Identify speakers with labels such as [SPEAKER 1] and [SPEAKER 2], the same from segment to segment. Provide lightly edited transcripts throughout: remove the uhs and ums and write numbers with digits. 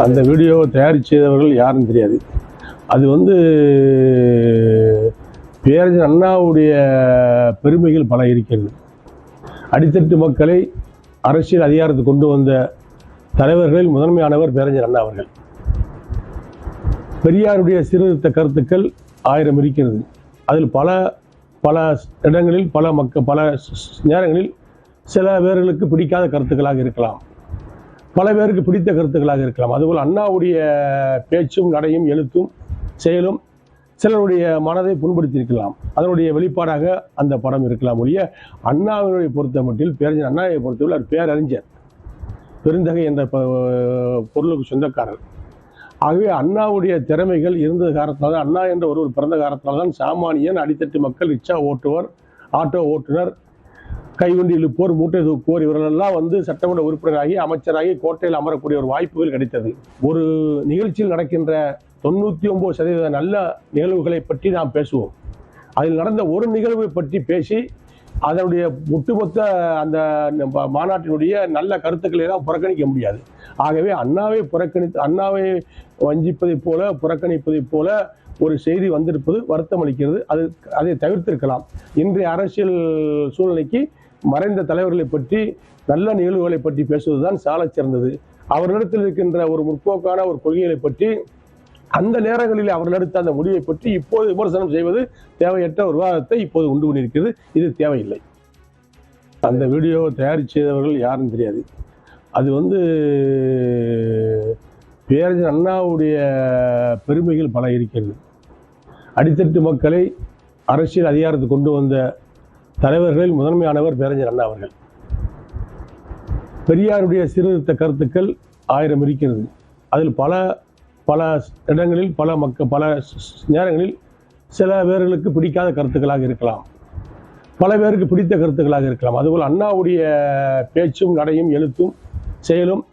[SPEAKER 1] அந்த வீடியோவை தயாரித்தவர்கள் யாருன்னு தெரியாது. அது பேரறிஞர் அண்ணாவுடைய பெருமைகள் பல இருக்கிறது. அடித்தட்டு மக்களை அரசியல் அதிகாரத்துக்கு கொண்டு வந்த தலைவர்களில் முதன்மையானவர் பேரறிஞர் அண்ணா அவர்கள். பெரியாருடைய சீர்திருத்த கருத்துக்கள் 1000 இருக்கிறது. அதில் பல இடங்களில் பல நேரங்களில் சில பேர்களுக்கு பிடிக்காத கருத்துக்களாக இருக்கலாம், பல பேருக்கு பிடித்த கருத்துக்களாக இருக்கலாம். அதுபோல் அண்ணாவுடைய பேச்சும் நடையும் எழுத்தும் செயலும் சிலருடைய மனதை புண்படுத்தியிருக்கலாம். அதனுடைய வெளிப்பாடாக அந்த படம் இருக்கலாம் ஒழிய, அண்ணாவினுடைய பொறுத்த மட்டில் பேரறிஞர் அண்ணாவை பொறுத்தவரை அவர் பேரறிஞர், பெருந்தகை என்ற பொருளுக்கு சொந்தக்காரர். ஆகவே அண்ணாவுடைய திறமைகள் இருந்தது காரணத்தினால, அண்ணா என்ற ஒருவர் பிறந்த காரணத்தினால்தான் சாமானியன், அடித்தட்டு மக்கள், ரிக்ஷா ஓட்டுவர், ஆட்டோ ஓட்டுநர், கைவண்டி இழுப்போர், மூட்டை தூக்குவோர் இவர்களெல்லாம் சட்டமன்ற உறுப்பினராகி அமைச்சராகி கோட்டையில் அமரக்கூடிய ஒரு வாய்ப்புகள் கிடைத்தது. ஒரு நிகழ்ச்சியில் நடக்கின்ற 99% நல்ல நிகழ்வுகளை பற்றி நாம் பேசுவோம். அதில் நடந்த ஒரு நிகழ்வை பற்றி பேசி அதனுடைய ஒட்டுமொத்த அந்த மாநாட்டினுடைய நல்ல கருத்துக்களை எல்லாம் புறக்கணிக்க முடியாது. ஆகவே அண்ணாவை வஞ்சிப்பதைப் போல புறக்கணிப்பதைப் போல ஒரு செய்தி வந்திருப்பது வருத்தம் அளிக்கிறது. அதை தவிர்த்திருக்கலாம். இன்றைய அரசியல் சூழ்நிலைக்கு மறைந்த தலைவர்களை பற்றி நல்ல நிகழ்வுகளை பற்றி பேசுவதுதான் சாலச் சிறந்தது. அவர்களிடத்தில் இருக்கின்ற ஒரு முற்போக்கான ஒரு கொள்கைகளை பற்றி அந்த நேரங்களில் அவர்கள் எடுத்த அந்த முடிவை பற்றி இப்போது விமர்சனம் செய்வது தேவையற்ற ஒரு விவாதத்தை இப்போது உண்டு பண்ணியிருக்கிறது. இது தேவையில்லை. அந்த வீடியோவை தயாரித்தவர்கள் யாருன்னு தெரியாது. அது பேரறிஞர் அண்ணாவுடைய பெருமைகள் பல இருக்கிறது. அடித்தட்டு மக்களை அரசியல் அதிகாரத்துக்கு கொண்டு வந்த தலைவர்களில் முதன்மையானவர் பேரறிஞர் அண்ணா அவர்கள். பெரியாருடைய சீர்திருத்த கருத்துக்கள் 1000 இருக்கிறது. அதில் பல இடங்களில் பல நேரங்களில் சில பேர்களுக்கு பிடிக்காத கருத்துக்களாக இருக்கலாம், பல பேருக்கு பிடித்த கருத்துக்களாக இருக்கலாம். அதுபோல் அண்ணாவுடைய பேச்சும் நடையும் எழுத்தும் செயலும்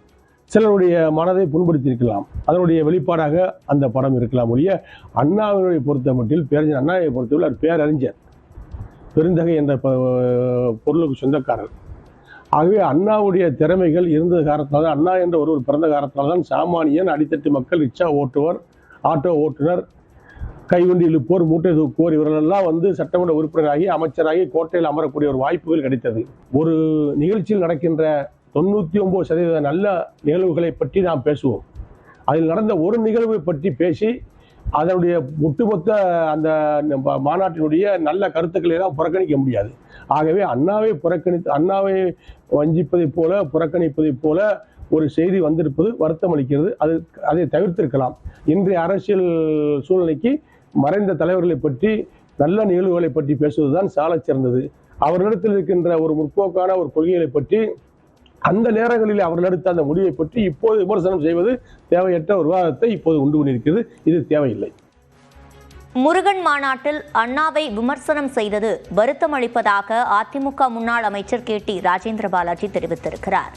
[SPEAKER 1] சிலருடைய மனதை புண்படுத்தியிருக்கலாம். அதனுடைய வெளிப்பாடாக அந்த படம் இருக்கலாம் ஒழிய, அண்ணாவினுடைய பொறுத்த மட்டில் பேரறிஞர் அண்ணாவை பொறுத்தவரை அவர் பேரறிஞர், பெருந்தகை என்ற பொருளுக்கு சொந்தக்காரர். ஆகவே அண்ணாவுடைய திறமைகள் இருந்தது காரணத்தினால, அண்ணா என்ற ஒருவர் பிறந்த காரணத்தினால்தான் சாமானியன், அடித்தட்டு மக்கள், ரிக்ஷா ஓட்டுவர், ஆட்டோ ஓட்டுநர், கைவண்டி இழுப்போர், மூட்டை தூக்குவோர் இவர்களெல்லாம் சட்டமன்ற உறுப்பினராகி அமைச்சராகி கோட்டையில் அமரக்கூடிய ஒரு வாய்ப்புகள் கிடைத்தது. ஒரு நிகழ்ச்சியில் நடக்கின்ற 99% நல்ல நிகழ்வுகளை பற்றி நாம் பேசுவோம். அதில் நடந்த ஒரு நிகழ்வை பற்றி பேசி அதனுடைய ஒட்டுமொத்த அந்த மாநாட்டினுடைய நல்ல கருத்துக்களை எல்லாம் புறக்கணிக்க முடியாது. ஆகவே அண்ணாவை வஞ்சிப்பதைப் போல புறக்கணிப்பதைப் போல ஒரு செய்தி வந்திருப்பது வருத்தம் அளிக்கிறது. அதை தவிர்த்திருக்கலாம். இன்றைய அரசியல் சூழ்நிலைக்கு மறைந்த தலைவர்களை பற்றி நல்ல நிகழ்வுகளை பற்றி பேசுவதுதான் சாலச் சிறந்தது. அவர்களிடத்தில் இருக்கின்ற ஒரு முற்போக்கான ஒரு கொள்கைகளை பற்றி அந்த நேரங்களில் அவர்கள் எடுத்த அந்த முடிவை பற்றி இப்போது விமர்சனம் செய்வது தேவையற்ற ஒரு விவாதத்தை இப்போது உண்டு பண்ணியிருக்கிறது. இது தேவையில்லை.
[SPEAKER 2] முருகன் மாநாட்டில் அண்ணாவை விமர்சனம் செய்தது வருத்தம் அளிப்பதாக அதிமுக முன்னாள் அமைச்சர் KT ராஜேந்திர பாலாஜி தெரிவித்திருக்கிறார்.